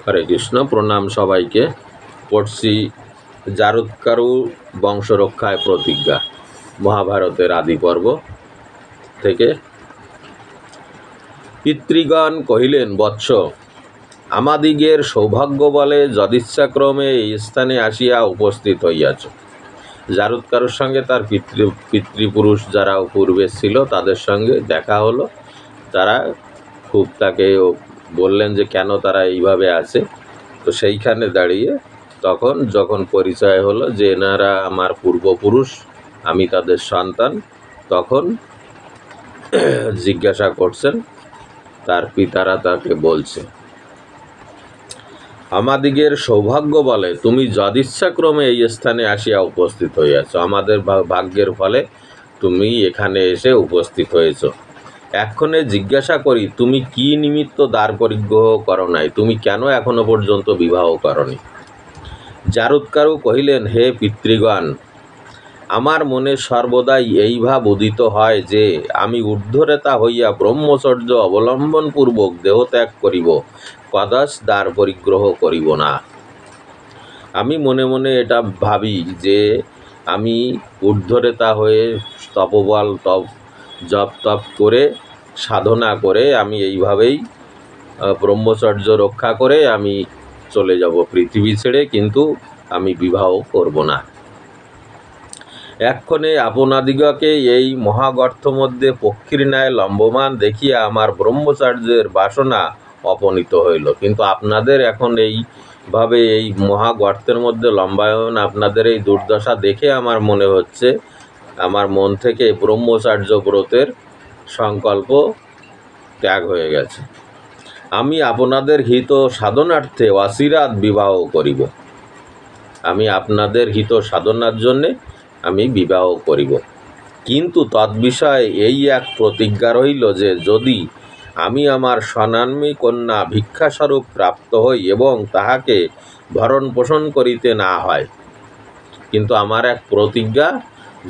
হরে কৃষ্ণ, প্রণাম সবাইকে। পড়ছি জারুৎকারু বংশরক্ষায় প্রতিজ্ঞা, মহাভারতের আদি পর্ব থেকে। পিতৃগণ কহিলেন, বৎস, আমাদিগের সৌভাগ্য বলে যদিচ্ছাক্রমে এই স্থানে আসিয়া উপস্থিত হইয়াছ। জারুৎকারুর সঙ্গে তার পিতৃপুরুষ যারা পূর্বে ছিল তাদের সঙ্গে দেখা হলো। তারা খুব তাকে বললেন যে কেন তারা এইভাবে আছে। তো সেইখানে দাঁড়িয়ে তখন যখন পরিচয় হলো যে এনারা আমার পূর্বপুরুষ, আমি তাদের সন্তান, তখন জিজ্ঞাসা করছেন, তার পিতারা তাকে বলছে, আমাদিগের সৌভাগ্য বলে তুমি যদিচ্ছাক্রমে এই স্থানে আসিয়া উপস্থিত হইয়াছ। আমাদের ভাগ্যের ফলে তুমি এখানে এসে উপস্থিত হয়েছ। এক্ষণে জিজ্ঞাসা করি, তুমি কি নিমিত্ত দ্বার পরিগ্রহ করো নাই? তুমি কেন এখনো পর্যন্ত বিবাহ করনি? জারুৎকারু কহিলেন, হে পিতৃগণ, আমার মনে সর্বদাই এই ভাব উদিত হয় যে আমি ঊর্ধ্বরেতা হইয়া ব্রহ্মচর্য অবলম্বনপূর্বক দেহত্যাগ করিব, কদাচ দ্বার পরিগ্রহ করিব না। আমি মনে মনে এটা ভাবি যে আমি ঊর্ধ্বরেতা হয়ে তপবল জপ তপ করে সাধনা করে আমি এইভাবেই ব্রহ্মচর্য রক্ষা করে আমি চলে যাব পৃথিবী ছেড়ে, কিন্তু আমি বিবাহ করব না। এক্ষণে আপনাদিগকে এই মহাগর্ত মধ্যে পক্ষীর ন্যায় লম্বমান দেখিয়া আমার ব্রহ্মচর্যের বাসনা অপনীত হইল। কিন্তু আপনাদের এখন এইভাবে এই মহাগর্তের মধ্যে লম্বায়ন, আপনাদের এই দুর্দশা দেখে আমার মনে হচ্ছে, আমার মন থেকে ব্রহ্মচর্য ব্রতের সংকল্প ত্যাগ হয়ে গেছে। আমি আপনাদের হিত সাধনার্থে অচিরাৎ বিবাহ করিব। আমি আপনাদের হিত সাধনার জন্যে আমি বিবাহ করিব, কিন্তু তদ্বিষয়ে এই এক প্রতিজ্ঞা রহিল যে যদি আমি আমার স্বনাম্নী কন্যা ভিক্ষাস্বরূপ প্রাপ্ত হই এবং তাহাকে ভরণ পোষণ করিতে না হয়, কিন্তু আমার এক প্রতিজ্ঞা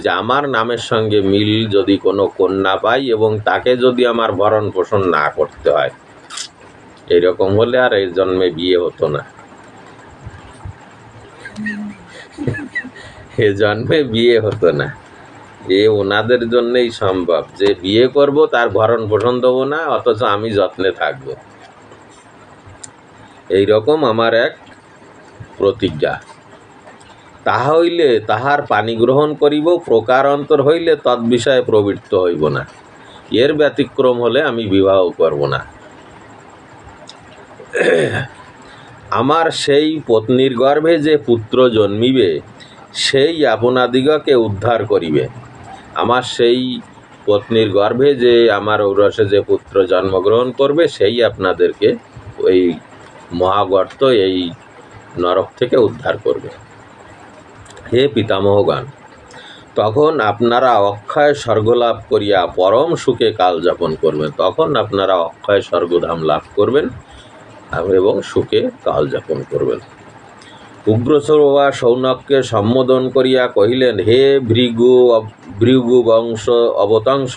যে আমার নামের সঙ্গে মিল যদি কোনো কন্যা পাই এবং তাকে যদি আমার ভরণ পোষণ না করতে হয়, এইরকম হলে আর এই জন্মে বিয়ে হতো না। এ জন্মে বিয়ে হতো না। এ ওনাদের জন্যই সম্ভব যে বিয়ে করব, তার ভরণ পোষণ দেবো না, অথচ আমি যত্নে থাকব। এইরকম আমার এক প্রতিজ্ঞা। তাহা হইলে তাহার পানি গ্রহণ করিব, প্রকারান্তর হইলে তদ্বিষয়ে প্রবৃত্ত হইব না। এর ব্যতিক্রম হলে আমি বিবাহ করব না। আমার সেই পত্নীর গর্ভে যে পুত্র জন্মিবে সেই আপনাদিগকে উদ্ধার করিবে। আমার সেই পত্নীর গর্ভে যে আমার ঔরসে যে পুত্র জন্মগ্রহণ করবে সেই আপনাদেরকে ওই মহাগর্ত, এই নরক থেকে উদ্ধার করবে। হে পিতামহগণ, তখন আপনারা অক্ষয় স্বর্গলাভ করিয়া পরম সুখে কাল যাপন করবেন। তখন আপনারা অক্ষয় স্বর্গধাম লাভ করবেন এবং সুখে কাল যাপন করবেন। উগ্রশ্রবা সৌনককে সম্বোধন করিয়া কহিলেন, হে ভৃগু বংশ অবতাংশ,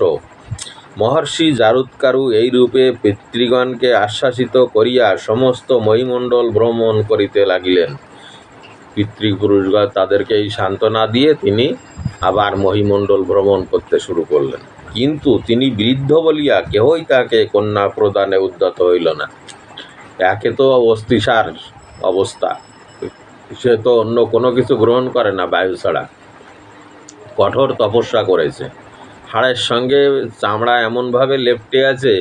মহর্ষি জারুৎকারু এইরূপে পিতৃগণকে আশ্বাসিত করিয়া সমস্ত মহিমণ্ডল ভ্রমণ করিতে লাগিলেন। পিতৃপুরুষগণ তাদেরকে এই সান্ত্বনা দিয়ে তিনি আবার মহিমণ্ডল ভ্রমণ করতে শুরু করলেন। কিন্তু তিনি বৃদ্ধ বলিয়া কেহই তাকে কন্যা প্রদানে উদ্যত হইল না। একে তো অস্থিসার অবস্থা, সে তো অন্য কোনো কিছু গ্রহণ করে না বায়ু ছাড়া। কঠোর তপস্যা করেছে, হাড়ের সঙ্গে চামড়া এমনভাবে লেপ্টে আছে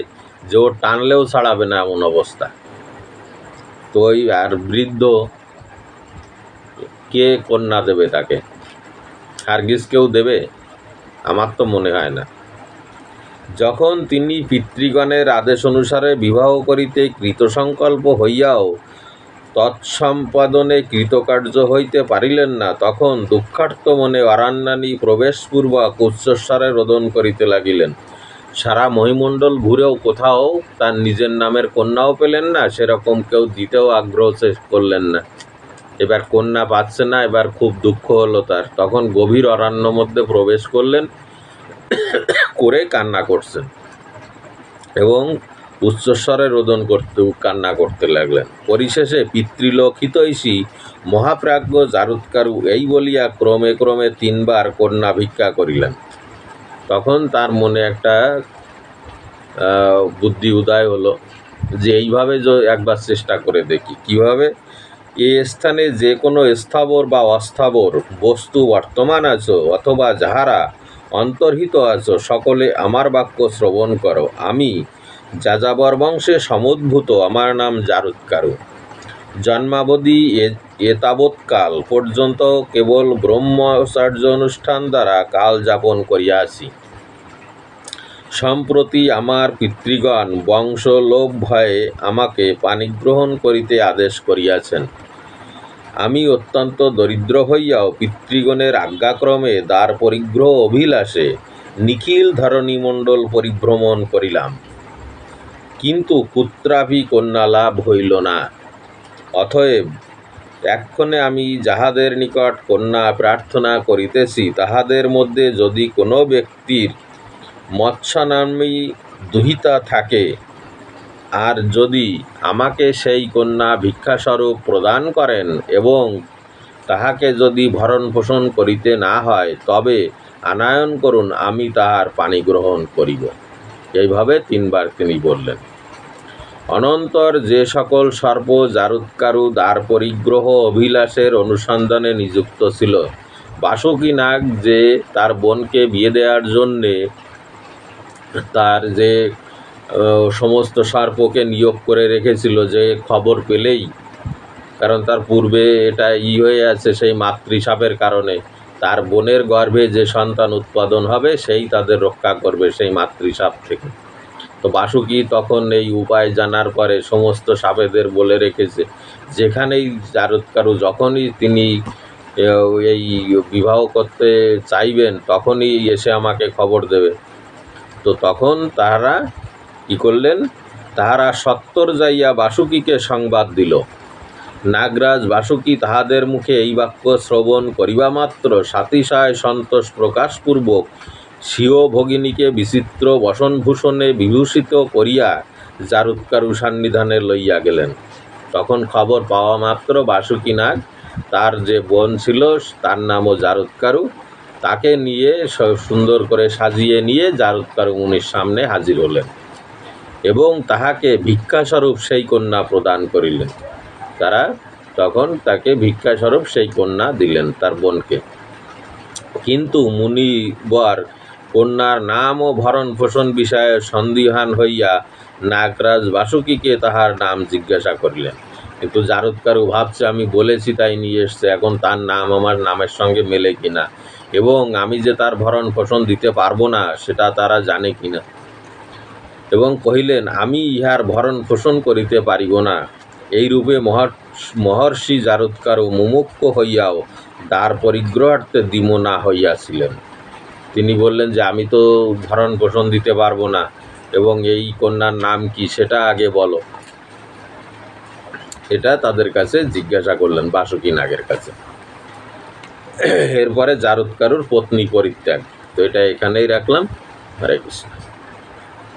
যে ও টানলেও ছাড়াবে না, এমন অবস্থা। তো ওই আর বৃদ্ধ, কে কন্যা দেবে তাকে? হারগিজ কেউ দেবে? আমার তো মনে হয় না। যখন তিনি পিতৃগণের আদেশ অনুসারে বিবাহ করিতে কৃতসংকল্প হইয়াও তৎসম্পাদনে কৃতকার্য হইতে পারিলেন না, তখন দুঃখার্ত মনে অরণ্যানী প্রবেশপূর্বক উচ্চস্বরে রোদন করিতে লাগিলেন। সারা মহিমণ্ডল ঘুরেও কোথাও তার নিজের নামের কন্যাও পেলেন না, সেরকম কেউ দিতেও আগ্রহ করলেন না। এবার কন্যা পাচ্ছে না, এবার খুব দুঃখ হলো তার। তখন গভীর অরণ্য মধ্যে প্রবেশ করলেন, করে কান্না করছেন এবং উচ্চস্বরে রোদন করতে কান্না করতে লাগলেন। পরিশেষে পিতৃলোক হিতৈষী মহাপ্রাজ্ঞ জারুৎকারু এই বলিয়া ক্রমে ক্রমে 3 বার কন্যা ভিক্ষা করিলেন। তখন তার মনে একটা বুদ্ধি উদয় হলো যে এইভাবে একবার চেষ্টা করে দেখি কীভাবে এ স্থানে যে কোনো স্থাবর বা অস্থাবর বস্তু বর্তমান আছো অথবা যাহারা অন্তর্হিত আছো সকলে আমার বাক্য শ্রবণ করো। আমি যাযাবর বংশে সমুদ্ভূত, আমার নাম জারুৎকারু। জন্মাবধি এতাবৎকাল পর্যন্ত কেবল ব্রহ্মচর্য অনুষ্ঠান দ্বারা কাল যাপন করিয়াছি। সম্প্রতি আমার পিতৃগণ বংশলোভ ভয়ে আমাকে পানিগ্রহণ করিতে আদেশ করিয়াছেন। আমি অত্যন্ত দরিদ্র হইয়াও পিতৃগণের আজ্ঞাক্রমে দ্বার পরিগ্রহ অভিলাষে নিখিল ধরণীমণ্ডল পরিভ্রমণ করিলাম, কিন্তু পুত্রাভি কন্যা লাভ হইল না। অতএব এক্ষণে আমি যাহাদের নিকট কন্যা প্রার্থনা করিতেছি তাহাদের মধ্যে যদি কোনো ব্যক্তির মৎস্যনামী দুহিতা থাকে, আর যদি আমাকে সেই কন্যা ভিক্ষাস্বরূপ প্রদান করেন এবং তাহাকে যদি ভরণ পোষণ করিতে না হয় তবে আনায়ন করুন, আমি তাহার পানি গ্রহণ করিব। এইভাবে 3 বার তিনি বললেন। অনন্তর যে সকল সর্প জারুৎকারু দ্বার পরিগ্রহ অভিলাষের অনুসন্ধানে নিযুক্ত ছিল, বাসুকী নাগ যে তার বোনকে বিয়ে দেওয়ার জন্যে তার যে সমস্ত সর্পকে নিয়োগ করে রেখেছিল, যে খবর পেলেই, কারণ তার পূর্বে এটা হয়ে আছে সেই মাতৃসাপের কারণে, তার বোনের গর্ভে যে সন্তান উৎপাদন হবে সেই তাদের রক্ষা করবে সেই মাতৃসাপ থেকে। তো বাসুকী তখন এই উপায় জানার পরে সমস্ত সাপেদের বলে রেখেছে যেখানেই জারুৎকারু যখনই তিনি এই বিবাহ করতে চাইবেন তখনই এসে আমাকে খবর দেবে। তো তখন তাহারা কী করলেন, তাহারা সত্তর যাইয়া বাসুকীকে সংবাদ দিল। নাগরাজ বাসুকী তাহাদের মুখে এই বাক্য শ্রবণ করিবা মাত্র সাতিশয় সন্তোষ প্রকাশপূর্বক স্বীয় ভগিনীকে বিচিত্র বসনভূষণে বিভূষিত করিয়া জারুৎকারু সান্নিধানে লইয়া গেলেন। তখন খবর পাওয়া মাত্র বাসুকী নাগ তার যে বোন ছিল, তার নামও জারুৎকারু, তাকে নিয়ে সুন্দর করে সাজিয়ে নিয়ে জারুৎকারু মুনির সামনে হাজির হলেন এবং তাহাকে ভিক্ষাস্বরূপ সেই কন্যা প্রদান করিলেন। তারা তখন তাকে ভিক্ষাস্বরূপ সেই কন্যা দিলেন তার বোনকে। কিন্তু মুনিবর কন্যার নাম ও ভরণ পোষণ বিষয়ে সন্দিহান হইয়া নাগরাজ বাসুকীকে তাহার নাম জিজ্ঞাসা করিলেন। কিন্তু জারুৎকারু ভাবছে আমি বলেছি তাই নিয়ে এসছে, এখন তার নাম আমার নামের সঙ্গে মেলে কিনা এবং আমি যে তার ভরণ পোষণ দিতে পারবো না সেটা তারা জানে কিনা, এবং কহিলেন আমি ইহার ভরণ পোষণ করিতে পারিব না। এইরূপে মহর্ষি জারুৎকারু মুমুক্ষ হইয়াও দ্বার পরিগ্রহার্থে দ্বিমনা হইয়াছিলেন। তিনি বললেন যে আমি তো ভরণ পোষণ দিতে পারবো না এবং এই কন্যার নাম কি সেটা আগে বলো, এটা তাদের কাছে জিজ্ঞাসা করলেন বাসুকী নাগের কাছে। এরপরে জারুৎকারুর পত্নী পরিত্যাগ। তো এটা এখানেই রাখলাম। হরে কৃষ্ণ।